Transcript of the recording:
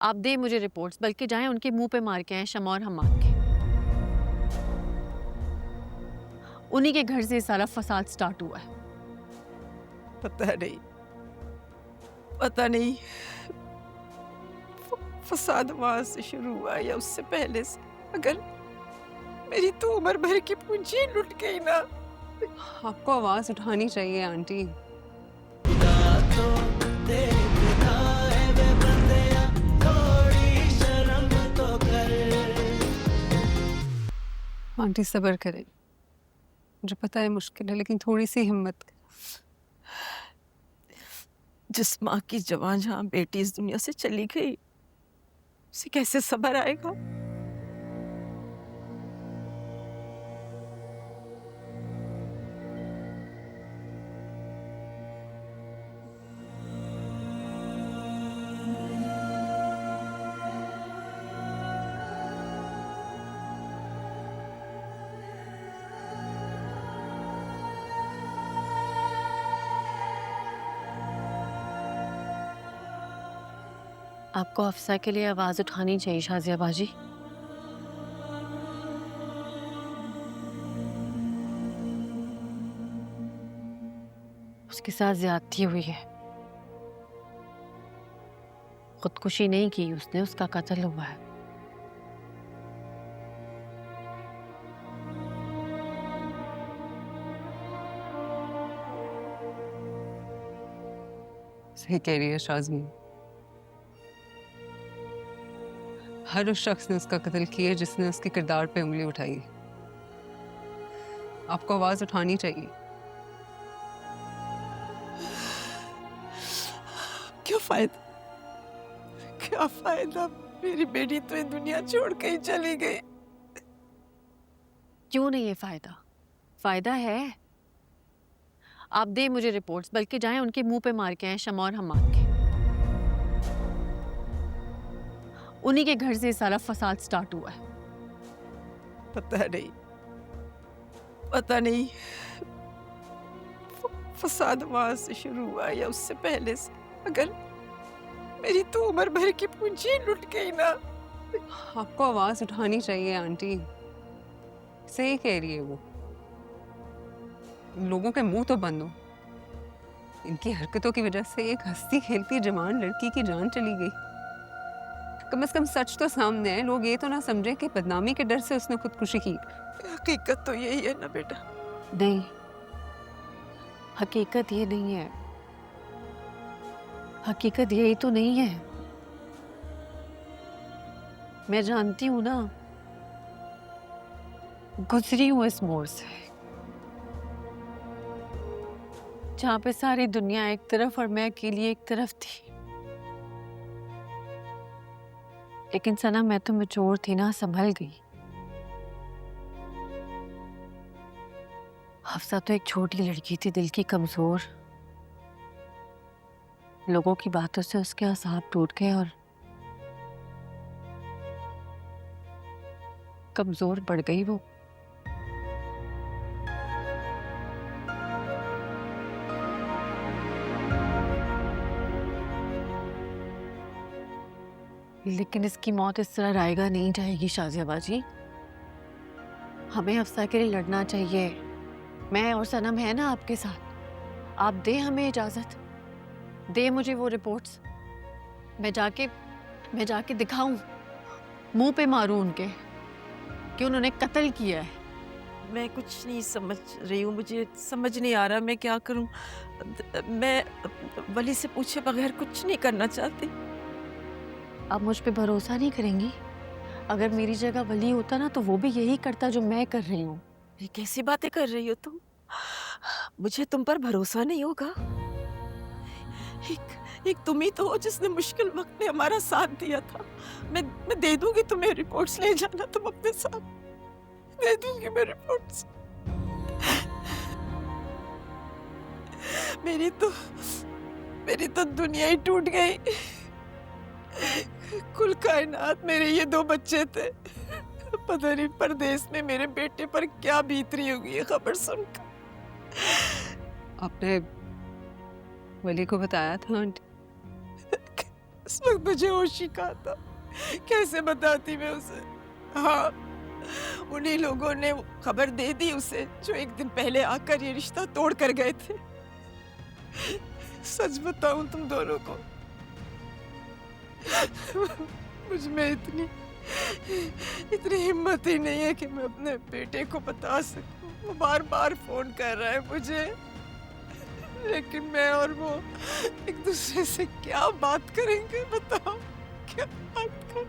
आप दें मुझे रिपोर्ट्स, बल्कि जाएं उनके मुंह पे मार के आए शमा और हमाद के। उन्हीं के घर से ये सारा फसाद स्टार्ट हुआ है। पता नहीं, पता नहीं फसाद वहां से शुरू हुआ या उससे पहले से। अगर मेरी तो उम्र भर की पूंजी लुट गई ना। आपको आवाज उठानी चाहिए आंटी। आंटी सब्र करें, मुझे पता है मुश्किल है, लेकिन थोड़ी सी हिम्मत करें। जिस माँ की जवान जहां बेटी इस दुनिया से चली गई, उसे कैसे सब्र आएगा। आपको अफसा के लिए आवाज उठानी चाहिए शाजिया बाजी। उसके साथ ज्यादती हुई है। खुदकुशी नहीं की उसने, उसका कत्ल हुआ है। सही कह रही है शाज़मी। हर उस शख्स ने उसका कत्ल किया जिसने उसके किरदार पे उंगली उठाई। आपको आवाज उठानी चाहिए। क्या फायदा, क्या फायदा, मेरी बेटी तो ये दुनिया छोड़ के ही चली गई। क्यों नहीं है फायदा? फायदा है। आप दें मुझे रिपोर्ट्स, बल्कि जाएं उनके मुंह पे मार के आए शमा और हमाद के। उन्हीं के घर से ये सारा फसाद स्टार्ट हुआ है। पता नहीं, पता नहीं फसाद वहां से शुरू हुआ या उससे पहले से। अगर मेरी तो उम्र भर की पूंजी लुट गई ना। आपको आवाज उठानी चाहिए आंटी। सही कह रही है वो। इन लोगों के मुंह तो बंद हो। इनकी हरकतों की वजह से एक हंसती खेलती जवान लड़की की जान चली गई। कम से कम सच तो सामने है, लोग ये तो ना समझे कि बदनामी के डर से उसने खुदकुशी की। हकीकत तो यही है ना बेटा। नहीं, हकीकत ये नहीं है। हकीकत यही तो नहीं है। मैं जानती हूं ना, गुजरी हूं इस मोड़ से, जहां पे सारी दुनिया एक तरफ और मैं अकेली एक तरफ थी। लेकिन सना, मैं तो मैच्योर थी ना, संभल गई। हफ्सा तो एक छोटी लड़की थी, दिल की कमजोर। लोगों की बातों से उसके असाब टूट गए और कमजोर पड़ गई वो। लेकिन इसकी मौत इस तरह रायगा नहीं जाएगी शाजिया बाजी। हमें अफसा के लिए लड़ना चाहिए। मैं और सनम है ना आपके साथ। आप दें हमें इजाजत, दे मुझे वो रिपोर्ट्स। मैं जाके दिखाऊं, मुंह पे मारूं उनके कि उन्होंने कत्ल किया है। मैं कुछ नहीं समझ रही हूँ, मुझे समझ नहीं आ रहा मैं क्या करूँ। मैं वली से पूछे बगैर कुछ नहीं करना चाहती। आप मुझ पे भरोसा नहीं करेंगी? अगर मेरी जगह वली होता ना, तो वो भी यही करता जो मैं कर रही हूँ। ये कैसी बातें कर रही हो तुम? मुझे तुम पर भरोसा नहीं होगा? एक तुम ही तो हो जिसने मुश्किल वक्त में हमारा साथ दिया था। मैं दे दूंगी तुम्हें रिपोर्ट्स, ले जाना तुम अपने साथ। दे दूंगी मैं रिपोर्ट्स। मेरी तो दुनिया ही टूट गई। कुल कायनात मेरे ये दो बच्चे थे। पता नहीं परदेश में मेरे बेटे पर क्या बीत रही होगी ये खबर सुनकर। आपने वली को बताया था आंटी? उस वक्त मुझे होश ही कहा था, कैसे बताती मैं उसे। हाँ, उन्हीं लोगों ने खबर दे दी उसे जो एक दिन पहले आकर ये रिश्ता तोड़ कर गए थे। सच बताऊं तुम दोनों को, मुझ में इतनी हिम्मत ही नहीं है कि मैं अपने बेटे को बता सकूं। वो बार बार फोन कर रहा है मुझे, लेकिन मैं और वो एक दूसरे से क्या बात करेंगे, बताओ क्या बात करें।